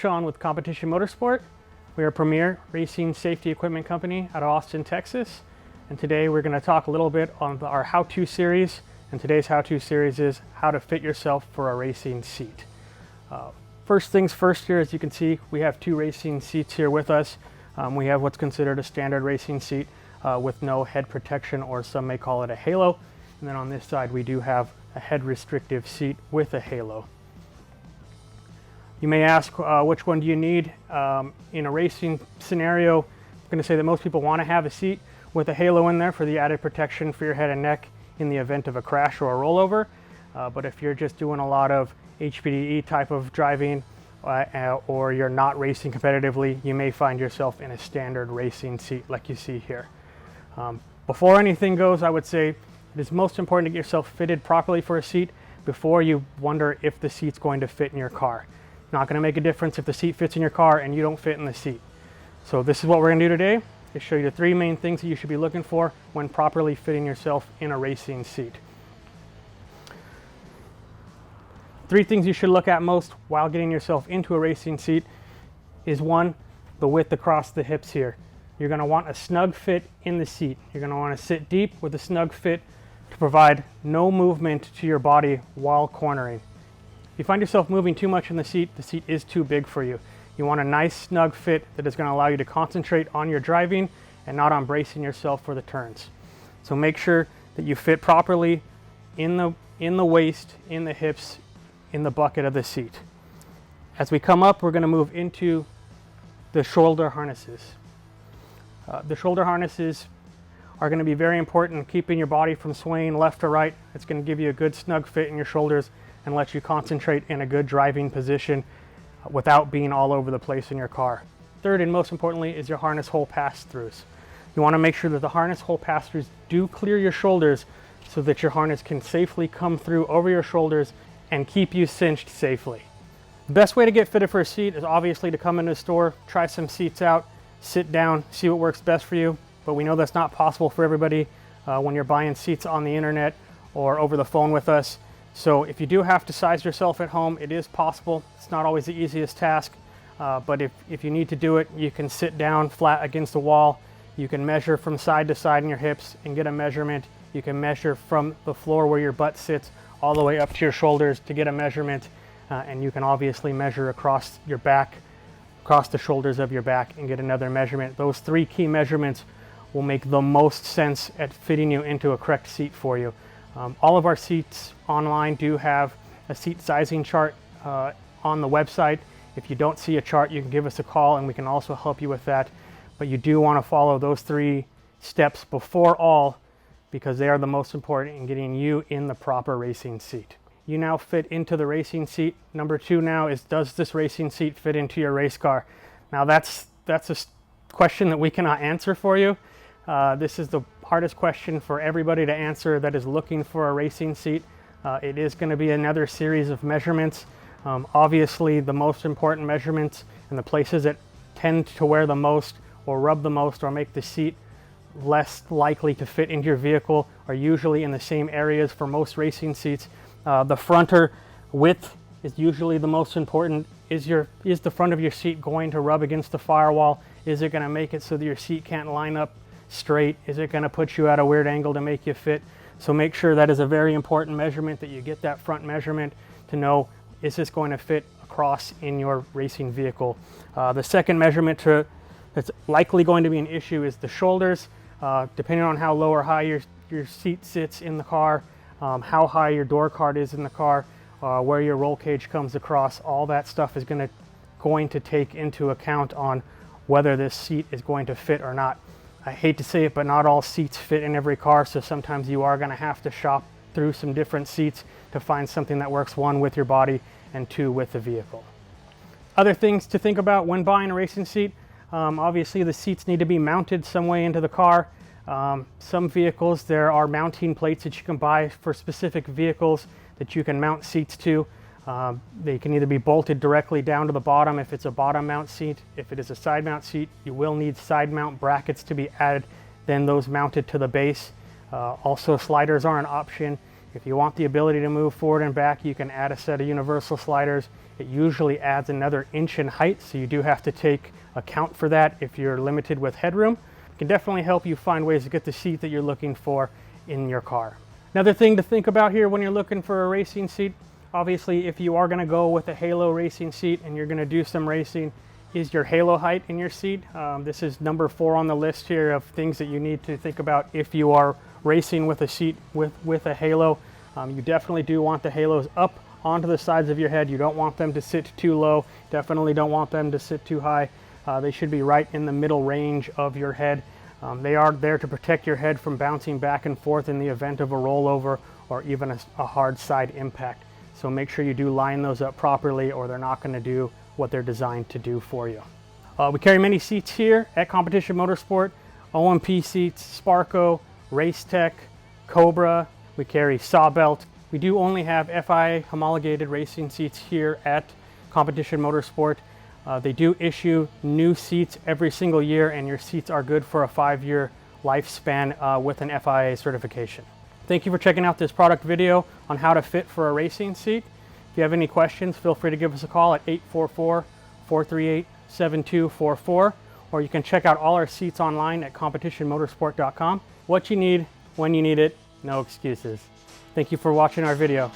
Sean with Competition Motorsport. We are a premier racing safety equipment company out of Austin, Texas. And today we're going to talk a little bit on our how-to series. And today's how-to series is how to fit yourself for a racing seat. First things first here, as you can see, we have two racing seats here with us. We have what's considered a standard racing seat with no head protection, or some may call it a halo. And then on this side, we do have a head restrictive seat with a halo. You may ask, which one do you need? In a racing scenario, I'm going to say that most people want to have a seat with a halo in there for the added protection for your head and neck in the event of a crash or a rollover. But if you're just doing a lot of HPDE type of driving or you're not racing competitively, you may find yourself in a standard racing seat like you see here. Before anything goes, I would say it is most important to get yourself fitted properly for a seat before you wonder if the seat's going to fit in your car. Not going to make a difference if the seat fits in your car and you don't fit in the seat. So this is what we're going to do today, is show you the three main things that you should be looking for when properly fitting yourself in a racing seat. Three things you should look at most while getting yourself into a racing seat is one, the width across the hips here. You're going to want a snug fit in the seat. You're going to want to sit deep with a snug fit to provide no movement to your body while cornering. If you find yourself moving too much in the seat is too big for you. You want a nice snug fit that is going to allow you to concentrate on your driving and not on bracing yourself for the turns. So make sure that you fit properly in the waist, in the hips, in the bucket of the seat. As we come up, we're going to move into the shoulder harnesses. The shoulder harnesses are going to be very important in keeping your body from swaying left or right. It's going to give you a good snug fit in your shoulders and let you concentrate in a good driving position without being all over the place in your car. Third, and most importantly, is your harness hole pass-throughs. You want to make sure that the harness hole pass-throughs do clear your shoulders so that your harness can safely come through over your shoulders and keep you cinched safely. The best way to get fitted for a seat is obviously to come into the store, try some seats out, sit down, see what works best for you. But we know that's not possible for everybody when you're buying seats on the internet or over the phone with us. So if you do have to size yourself at home, it is possible. It's not always the easiest task, but if you need to do it, you can sit down flat against the wall. You can measure from side to side in your hips and get a measurement. You can measure from the floor where your butt sits all the way up to your shoulders to get a measurement. And you can obviously measure across your back, across the shoulders of your back, and get another measurement. Those three key measurements will make the most sense at fitting you into a correct seat for you. All of our seats online do have a seat sizing chart on the website. If you don't see a chart, you can give us a call and we can also help you with that. But you do want to follow those three steps before all, because they are the most important in getting you in the proper racing seat. You now fit into the racing seat. Number two now is, does this racing seat fit into your race car? Now that's a question that we cannot answer for you. This is the hardest question for everybody to answer that is looking for a racing seat. It is going to be another series of measurements. Obviously, the most important measurements and the places that tend to wear the most or rub the most or make the seat less likely to fit into your vehicle are usually in the same areas for most racing seats. The fronter width is usually the most important. Is the front of your seat going to rub against the firewall? Is it going to make it so that your seat can't line up straight? Is it going to put you at a weird angle to make you fit? So make sure that is a very important measurement, that you get that front measurement to know, is this going to fit across in your racing vehicle? The second measurement that's likely going to be an issue is the shoulders. Depending on how low or high your seat sits in the car, how high your door card is in the car, where your roll cage comes across, all that stuff is going to take into account on whether this seat is going to fit or not. I hate to say it, but not all seats fit in every car, so sometimes you are going to have to shop through some different seats to find something that works, one, with your body, and two, with the vehicle. Other things to think about when buying a racing seat, obviously the seats need to be mounted some way into the car. Some vehicles, there are mounting plates that you can buy for specific vehicles that you can mount seats to. They can either be bolted directly down to the bottom if it's a bottom mount seat. If it is a side mount seat, you will need side mount brackets to be added, then those mounted to the base. Also, sliders are an option. If you want the ability to move forward and back, you can add a set of universal sliders. It usually adds another inch in height, so you do have to take account for that if you're limited with headroom. It can definitely help you find ways to get the seat that you're looking for in your car. Another thing to think about here when you're looking for a racing seat, obviously if you are going to go with a halo racing seat and you're going to do some racing, is your halo height in your seat. This is number 4 on the list here of things that you need to think about if you are racing with a seat with a halo. You definitely do want the halos up onto the sides of your head. You don't want them to sit too low. Definitely don't want them to sit too high. They should be right in the middle range of your head. They are there to protect your head from bouncing back and forth in the event of a rollover or even a hard side impact. So make sure you do line those up properly or they're not going to do what they're designed to do for you. We carry many seats here at Competition Motorsport: OMP seats, Sparco, Racetech, Cobra. We carry Sawbelt. We do only have FIA homologated racing seats here at Competition Motorsport. They do issue new seats every single year, and your seats are good for a 5-year lifespan with an FIA certification. Thank you for checking out this product video on how to fit for a racing seat. If you have any questions, feel free to give us a call at 844-438-7244, or you can check out all our seats online at competitionmotorsport.com. What you need, when you need it, no excuses. Thank you for watching our video.